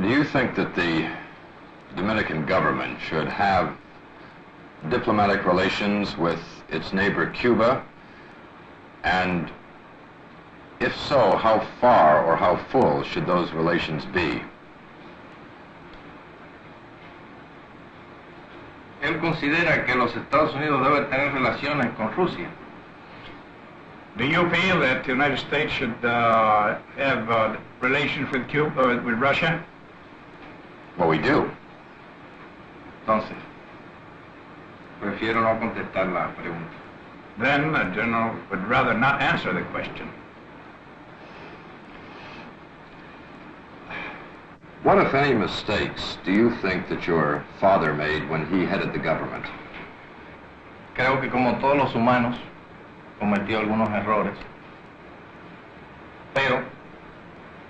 Do you think that the Dominican government should have diplomatic relations with its neighbor Cuba? And if so, how far or how full should those relations be? Él considera que los Estados Unidos deben tener relaciones con Rusia. Do you feel that the United States should have relations with Cuba, with Russia? Well, we do. Entonces, prefiero no contestar la pregunta. Then the general would rather not answer the question. What, if any, mistakes do you think that your father made when he headed the government? Creo que como todos los humanos, cometió algunos errores, pero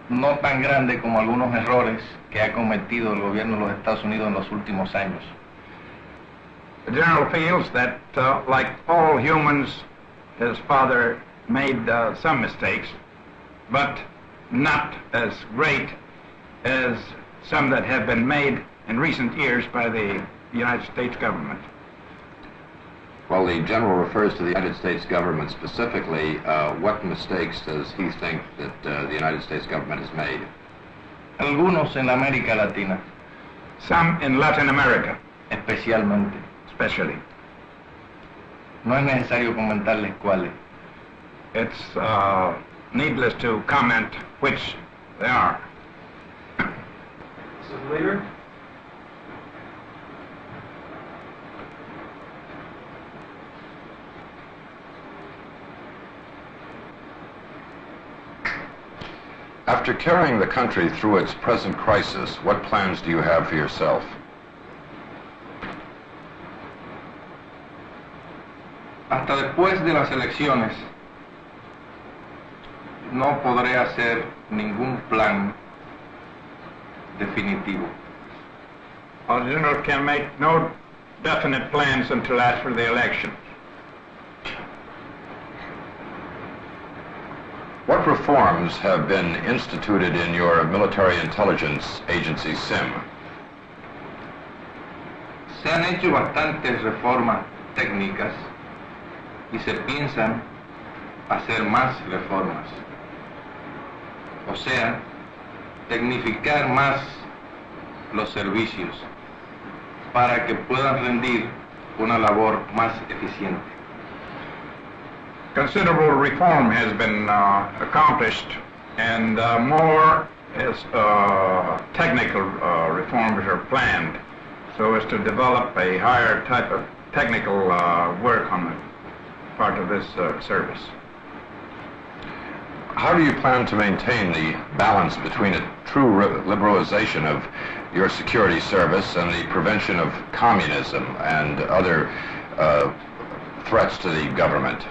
no tan grande como algunos errores que ha cometido el gobierno de los Estados Unidos en los últimos años. The general feels that, like all humans, his father made some mistakes, but not as great as some that have been made in recent years by the United States government. Well, the general refers to the United States government specifically. What mistakes does he think that the United States government has made? Algunos en América Latina. Some in Latin America. Especialmente. Especially. No es necesario comentarles cuáles. It's needless to comment which they are. Mr. Leader? After carrying the country through its present crisis, what plans do you have for yourself? Hasta después de las elecciones no podré hacer ningún plan definitivo. Well, the general can make no definite plans until after the election. What reforms have been instituted in your military intelligence agency, SIM? Se han hecho bastantes reformas técnicas y se piensan hacer más reformas. O sea, tecnificar más los servicios para que puedan rendir una labor más eficiente. Considerable reform has been accomplished, and more technical reforms are planned so as to develop a higher type of technical work on the part of this service. How do you plan to maintain the balance between a true liberalization of your security service and the prevention of communism and other threats to the government?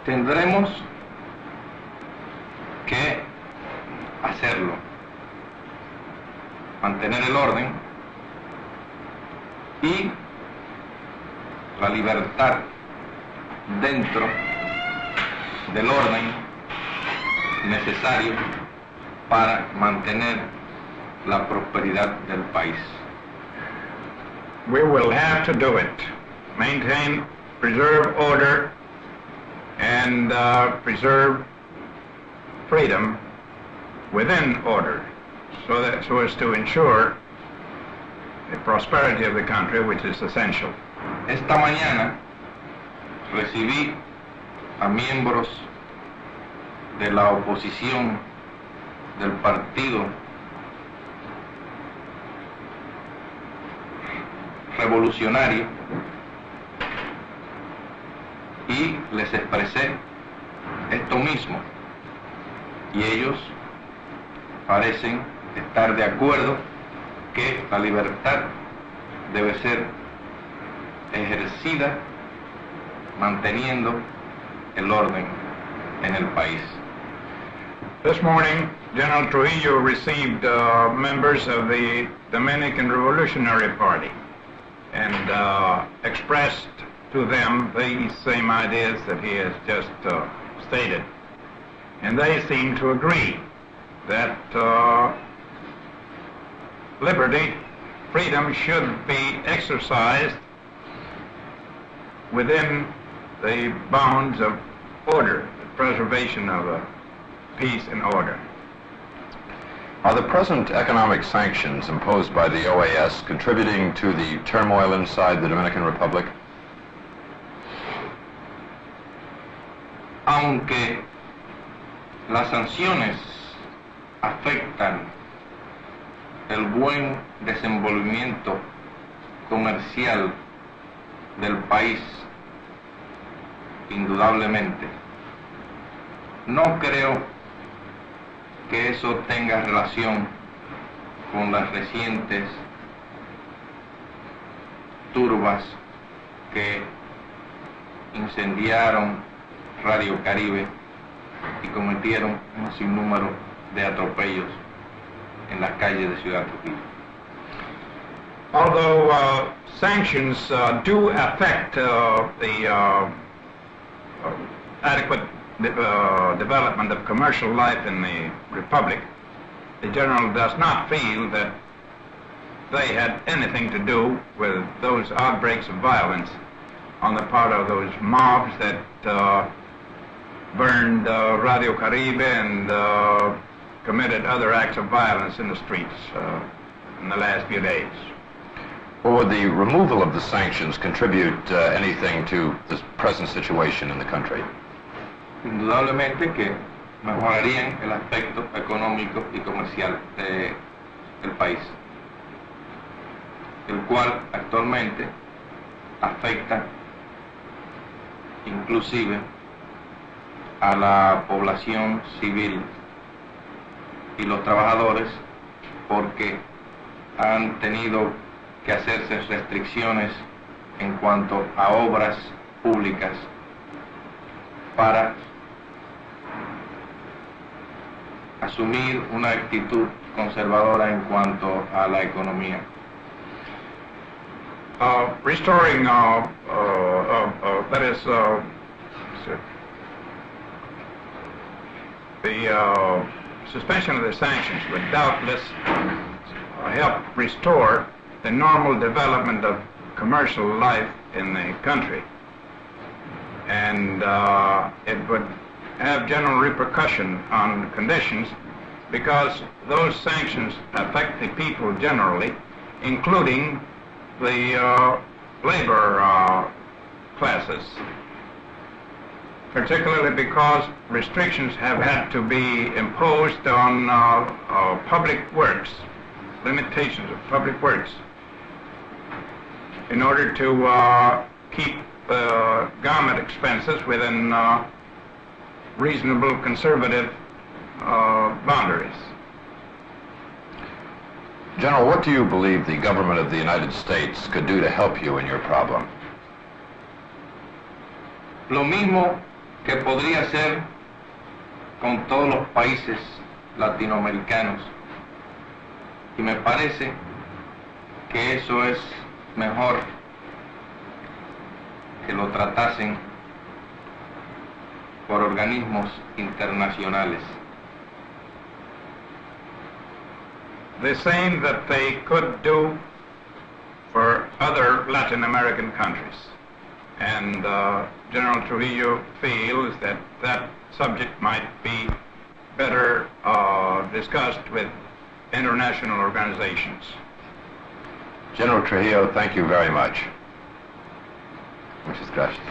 Tendremos que hacerlo, mantener el orden y la libertad dentro del orden necesario para mantener la prosperidad del país. We will have to do it. Maintain, preserve order, and preserve freedom within order, so as to ensure the prosperity of the country, which is essential. Esta mañana recibí a miembros de la oposición del Partido Revolucionario y les expresé esto mismo, y ellos parecen estar de acuerdo que la libertad debe ser ejercida manteniendo el orden en el país. This morning, General Trujillo received members of the Dominican Revolutionary Party and expressed to them the same ideas that he has just stated. And they seem to agree that liberty, freedom should be exercised within the bounds of order, the preservation of peace and order. Are the present economic sanctions imposed by the OAS contributing to the turmoil inside the Dominican Republic? Aunque las sanciones afectan el buen desenvolvimiento comercial del país, indudablemente, no creo que eso tenga relación con las recientes turbas que incendiaron Radio Caribe y cometieron un sinnúmero de atropellos en las calles de Ciudad Trujillo. Although sanctions do affect the adequate development of commercial life in the Republic, the General does not feel that they had anything to do with those outbreaks of violence on the part of those mobs that burned Radio Caribe and committed other acts of violence in the streets in the last few days. Or would the removal of the sanctions contribute anything to this present situation in the country? Indudablemente que mejorarían el aspecto económico y comercial del país, el cual actualmente afecta inclusive a la población civil y los trabajadores, porque han tenido que hacerse restricciones en cuanto a obras públicas para asumir una actitud conservadora en cuanto a la economía. Restoring, that is, the suspension of the sanctions would doubtless help restore the normal development of commercial life in the country. And it would have general repercussion on conditions because those sanctions affect the people generally, including the labor classes, particularly because restrictions have had to be imposed on public works, limitations of public works, in order to keep government expenses within reasonable conservative boundaries. General, what do you believe the government of the United States could do to help you in your problem? Lo mismo que podría hacer con todos los países latinoamericanos. Y me parece que eso es mejor que lo tratasen por organismos internacionales. The same that they could do for other Latin American countries. And General Trujillo feels that that subject might be better discussed with international organizations. General Trujillo, thank you very much. Muchas gracias.